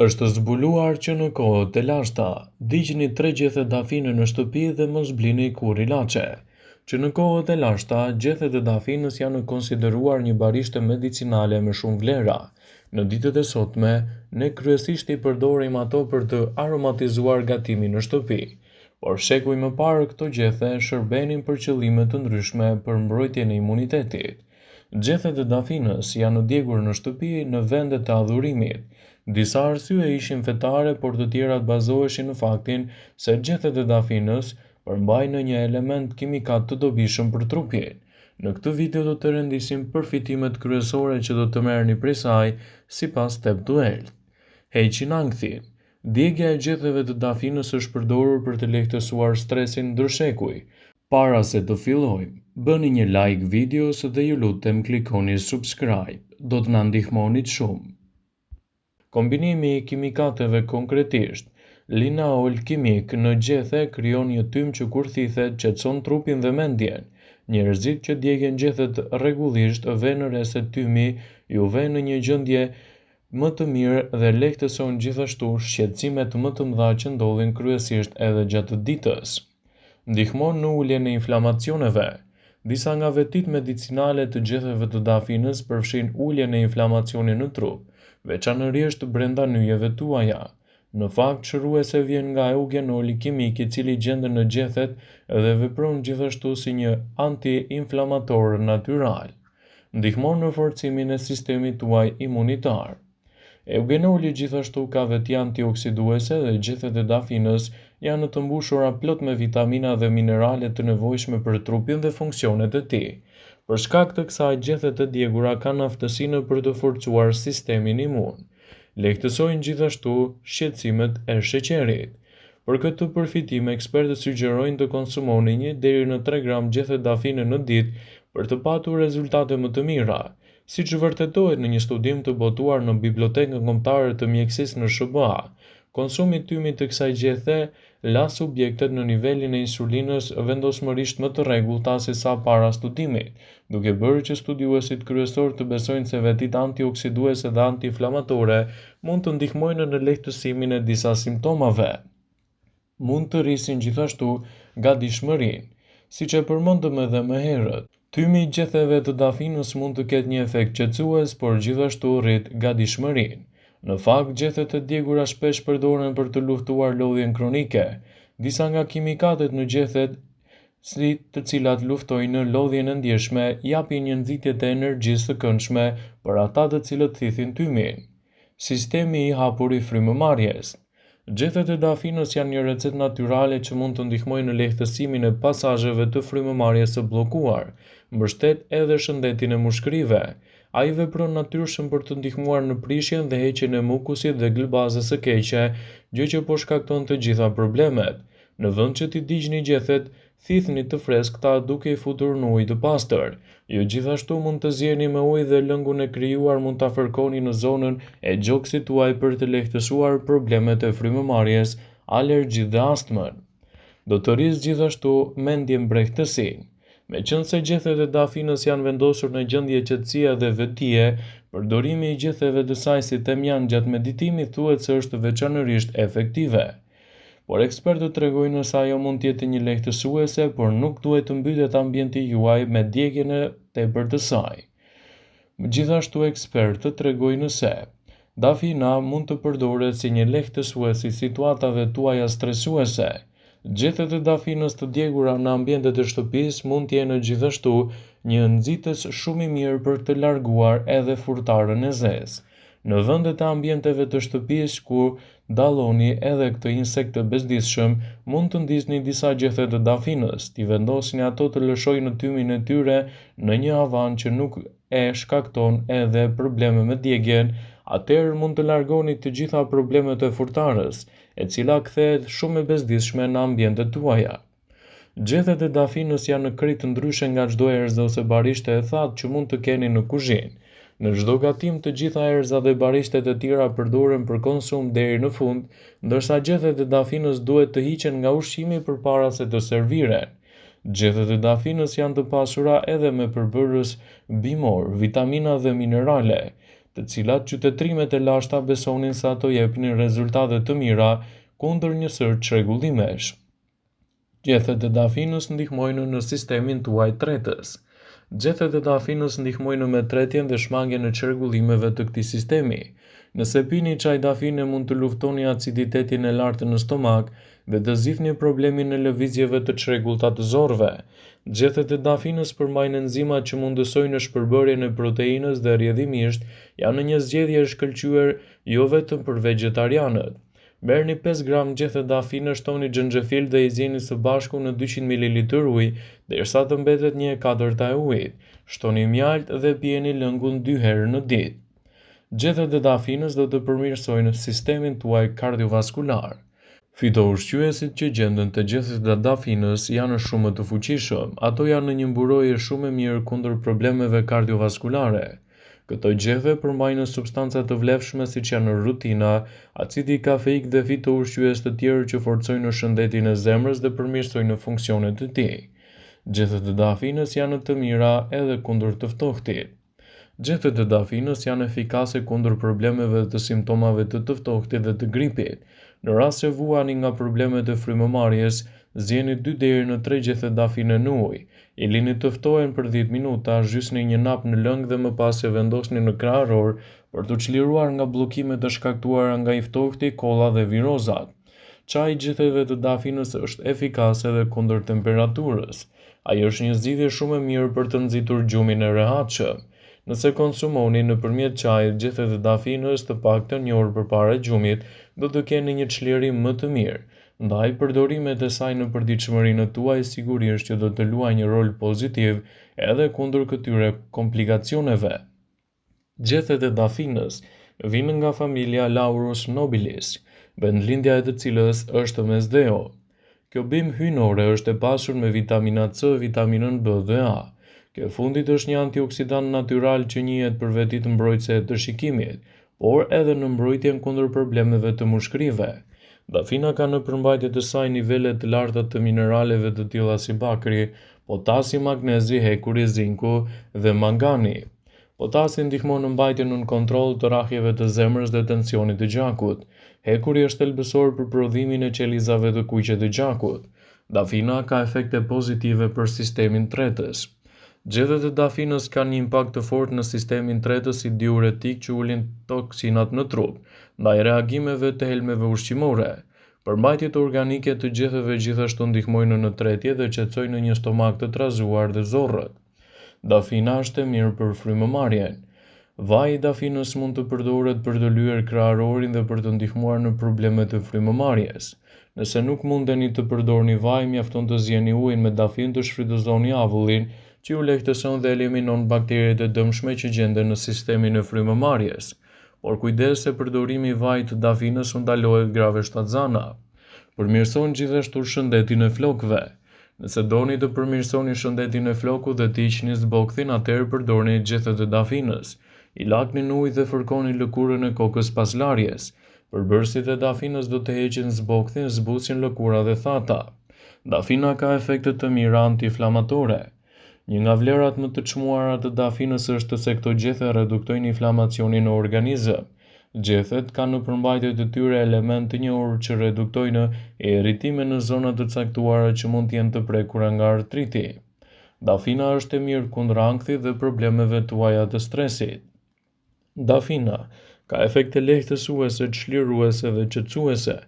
Është zbuluar që në kohët e lashta, digjni 3 gjethe dafine në shtëpi dhe mos blini kur ilaçe. Që në kohët e lashta, gjethet e dafinës janë konsideruar një barishte medicinale me shumë vlera. Në ditët e sotme, ne kryesisht i përdorim ato për të aromatizuar gatimin në shtëpi. Por shekuj më parë këto gjethe shërbenin për qëllime të ndryshme për mbrojtjen e imunitetit. Gjethet e dafinës janë djegur në shtëpi në vendet të adhurimit. Disa arsye ishin fetare, por të tjerat bazoheshin në faktin se gjethet e dafinës përmbajnë në një element kimikat të dobishëm për trupin. Në këtë video do të rendisim përfitimet kryesore që do të merrni prej saj sipas Step to Health. Heqin ankthin. Djegja e gjetheve të dafinës është përdorur për të lehtësuar stresin ndërshekuj. Para se të fillojmë, bëni një like videos dhe ju lutem klikoni subscribe. Do të na ndihmonit shumë. Kombinimi i kimikateve konkretisht. Linaol kimik në gjethe krijon një tym që kur thithet qetëson trupin dhe mendjen. Njerëzit që djegën gjethet rregullisht vënë re se tymi ju vën në një gjendje më të mirë dhe lehtëson gjithashtu shqetësimet më të mëdha që ndodhin kryesisht edhe gjatë ditës. Ndihmon në uljen e inflamacioneve. Disa nga vetit medicinale të gjetheve të dafinës përfshin uljen e inflamacionit në trup, veçanërisht brenda nyjeve tuaja. Në fakt, shëruese vjen nga eugenoli kimik i cili gjendet në gjethet dhe vepron gjithashtu si një anti-inflamator natyral. Ndihmon në forcimin e sistemit tuaj imunitar. Eugenoli gjithashtu ka veti antioksiduese dhe gjethet e dafinës janë të mbushura plot me vitamina dhe minerale të nevojshme për trupin dhe funksionet e tij. Për shkak të kësaj, gjethet e djegura kanë aftësinë për të forcuar sistemin imun. Lehtësojnë gjithashtu shqetësimet e sheqerit. Për këtë përfitim, ekspertët sugjerojnë të konsumoni 1 deri në 3 gram gjethe dafine në ditë për të patur rezultate më të mira. Siç vërtetohet në një studim të botuar në Bibliotekën Kombëtare të Mjekësisë në SBA, konsumi i tymit të kësaj gjethe la subjektet në nivelin e insulinës vendosmërisht më të rregullta se sa para studimit, duke bërë që studiuesit kryesor të besojnë se vetit antioksiduese dhe antiinflamatore mund të ndihmojnë në lehtësimin e disa simptomave. Mund të rrisin gjithashtu gatishmërinë. Siç e përmendëm edhe më herët, tymi i gjetheve të dafinës mund të ketë një efekt qetësues, por gjithashtu rrit gatishmërinë. Në fakt, gjethet e djegura shpesh përdoren për të luftuar lodhjen kronike. Disa nga kimikatet në gjethet, si të cilat luftojnë lodhjen e ndjeshme, japin një nxitje të energjisë së këndshme për ata të cilët thithin tymin. Sistemi i hapur i frymëmarrjes. Gjethet e dafinës janë një recetë natyrale që mund të ndihmojnë në lehtësimin e pasazheve të frymëmarrjes së bllokuar, mbështet edhe shëndetin e mushkërive. Ai vepron natyrshëm për të ndihmuar në prishjen dhe heqjen e mukusit dhe glbazës së keqe, gjë që po shkakton të gjitha problemet. Në vend që t'i digjni gjethet, thithni të freskëta duke i futur në ujë të pastër. Ju gjithashtu mund të zjeni me ujë dhe lëngun e krijuar mund ta fërkoni në zonën e gjoksit tuaj për të lehtësuar problemet e frymëmarrjes, alergjitë dhe astmën. Do të rrisë gjithashtu mendje mbrehtësinë. Meqense gjethet e dafinës janë vendosur në gjendje qetësie dhe vetëdije, përdorimi i gjetheve të saj si temjan gjatë meditimit thuhet se është veçanërisht efektive. Por ekspertët tregojnë se ajo mund të jetë një lehtësuese, por nuk duhet të mbytet ambienti juaj me djegjen e tepërt të saj. Gjithashtu ekspertët tregojnë se dafina mund të përdoret si një lehtësues i situatave tuaja stresuese. Gjethet e dafinës të djegura në ambientet e shtëpisë mund të jenë gjithashtu një nxitës shumë i mirë për të larguar edhe furtarën e zezë. Në vendet e ambienteve të shtëpisë ku dalloni edhe këtë insekt të bezdisshëm, mund të ndizni disa gjethe të dafinës, t'i vendosni ato të lëshojnë në tymin e tyre në një havan që nuk e shkakton edhe probleme me djegjen, atëherë mund të largoni të gjitha problemet e furtarës, e cila kthehet shumë e bezdisshme në ambientet tuaja. Gjethet e dafinës janë në krejt të ndryshe nga çdo erëz ose barishte e thatë që mund të keni në kuzhinë. Në çdo gatim të gjitha erëzat dhe barishtet e tjera përdoren për konsum deri në fund, ndërsa gjethet e dafinës duhet të hiqen nga ushqimi përpara se të serviren. Gjethet e dafinës janë të pasura edhe me përbërës bimor, vitamina dhe minerale. të cilat qytetrimet e lashta besonin se ato jepnin rezultate të mira kundër një sër çrregullimesh. Gjethet e dafinës ndihmojnë në sistemin tuaj tretës. Gjethet e dafinës ndihmojnë me tretjen dhe shmangjen e çrregullimeve të këtij sistemi. Nëse pini çaj dafine mund të luftoni aciditetin e lartë në stomak dhe të zgjidhni problemin e lëvizjeve të çrregullta të zorrve. Gjethet e dafinës përmbajnë enzimat që mundësojnë shpërbërjen e proteinës dhe rrjedhimisht janë një zgjedhje e shkëlqyer jo vetëm për vegetarianët. Merrni 5 gram gjethe dafine, shtoni xhenxhefil dhe i zieni së bashku në 200 ml ujë derisa të mbetet 1/4 e ujit. Shtoni mjalt dhe pijeni lëngun 2 herë në ditë. Gjethet e dafinës do të përmirësojnë sistemin tuaj kardiovaskular. Fitoushqyesit që gjenden te gjethet e dafinës janë shumë të fuqishëm. Ato janë një mburojje shumë e mirë kundër problemeve kardiovaskulare. Këto gjethe përmbajnë substanca të vlefshme siç janë rutina, acidi kafeik dhe fitoushqyes të tjerë që forcojnë shëndetin e zemrës dhe përmirësojnë funksionet e tij. Gjethet e dafinës janë të mira edhe kundër të ftohtit. Gjethet e dafinës janë efikase kundër problemeve të simptomave të ftohtit dhe të gripit. Në rast se vuani nga problemet e frymëmarrjes, zgjeni 2 deri në 3 gjethe dafine në ujë. I lini të ftohen për 10 minuta, zhysni një nap në lëng dhe më pas e vendosni në krahëror për të çliruar nga bllokimet e shkaktuara nga i ftohti, kolla dhe virozat. Çaji i gjethetve të dafinës është efikas edhe kundër temperaturës. Ai është një zgjidhje shumë e mirë për të nxitur gjumin e rehatshëm. Nëse konsumoni nëpërmjet çajit gjethet e dafinës të paktën një orë përpara gjumit, do të keni një çlirim më të mirë. Ndaj përdorimet e saj në përditshmërinë tuaj sigurisht që do të luajë një rol pozitiv edhe kundër këtyre komplikacioneve. Gjethet e dafinës vinë nga familja Laurus nobilis, vendlindja e të cilës është mesdheo. Kjo bimë hyjnore është e pasur me vitamina C, vitaminën B dhe A. Kjo e fundit është një antioksidant natyral që njihet për vetit mbrojtëse të shikimit, por edhe në mbrojtjen kundër problemeve të mushkërive. Dafina ka në përmbajtje të saj nivele të larta të mineraleve të tilla si bakri, potasi, magnezi, hekuri, zinku dhe mangani. Potasi ndihmon në mbajtjen në kontroll të rrahjeve të zemrës dhe tensionit të gjakut. Hekuri është thelbësor për prodhimin e qelizave të kuqe të gjakut. Dafina ka efekte pozitive për sistemin tretës. Gjethet e dafinës kanë një impakt të fortë në sistemin tretës si diuretik që ulin toksinat në trup, ndaj reagimeve të helmeve ushqimore. Përmbajtjet organike të gjetheve gjithashtu ndihmojnë në tretje dhe qetësojnë një stomak të trazuar dhe zorrët. Dafina është e mirë për frymëmarrjen. Vaji i dafinës mund të përdoret për të lyer krahërorin dhe për të ndihmuar në problemet e frymëmarrjes. Nëse nuk mundeni të përdorni vaj, mjafton të zjeni ujin me dafinë, të shfrytëzoni avullin, që ju lehtëson dhe eliminon bakteriet e dëmshme që gjenden në sistemin e frymëmarrjes. Por kujdes se përdorimi i vajit të dafinës u ndalohet grave shtatzana. Përmirëson gjithashtu shëndetin e flokëve. Nëse doni të përmirësoni shëndetin e flokut dhe të hiqni zbokthin, atëherë përdorni gjethet e dafinës. I lakni në ujë dhe fërkoni lëkurën e kokës pas larjes. Përbërësit e dafinës do të heqin zbokthin, zbusin lëkura dhe thata. Dafina ka efekte të mira antiinflamatore. Një nga vlerat më të çmuara të dafinës është se këto gjethe reduktojnë inflamacionin në organizëm. Gjethet kanë në përmbajtje të tyre element të njohur që reduktojnë irritime në zona të caktuara që mund të jenë të prekura nga artriti. Dafina është e mirë kundër ankthit dhe problemeve tuaja të stresit. Dafina ka efekte lehtësuese, çliruese dhe qetësuese.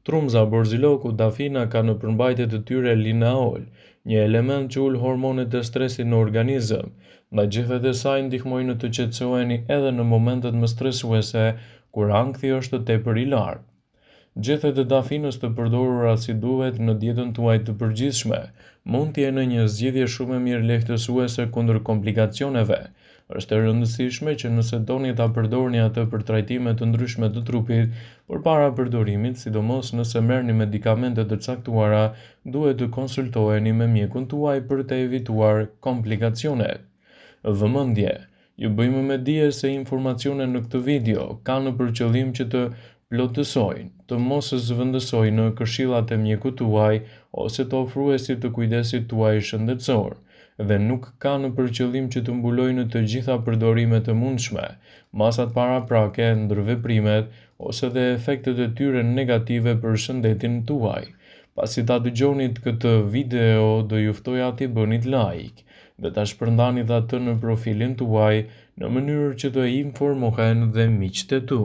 Trumza, borziloku, dafina ka në përmbajtje të tyre lineol, një element që ul hormonet e stresit në organizëm. Ndaj gjethet e saj ndihmojnë të qetësoheni edhe në momentet më stresuese, kur ankthi është tepër i lartë. Gjethet e dafinës të përdorura si duhet në dietën tuaj të përgjithshme mund të jenë një zgjidhje shumë e mirë lehtësuese kundër komplikacioneve. Është e rëndësishme që nëse doni ta përdorni atë për trajtime të ndryshme të trupit, përpara përdorimit, sidomos nëse merrni medikamente të caktuara, duhet të konsultoheni me mjekun tuaj për të evituar komplikacionet. Vëmendje. Ju bëjmë me dije se informacionet në këtë video kanë për qëllim që të plotësojnë, të mos zëvendësojnë këshillat e mjekut tuaj ose të ofruesit të kujdesit tuaj shëndetësor. dhe nuk kanë për qëllim që të mbulojnë të gjitha përdorimet e mundshme, masat paraprake, ndërveprimet ose dhe efektet e tyre negative për shëndetin tuaj. Pasi ta dëgjonit këtë video, do ju ftoja t'i bënit like dhe ta shpërndanit atë në profilin tuaj në mënyrë që të informohen dhe miqtë e tu.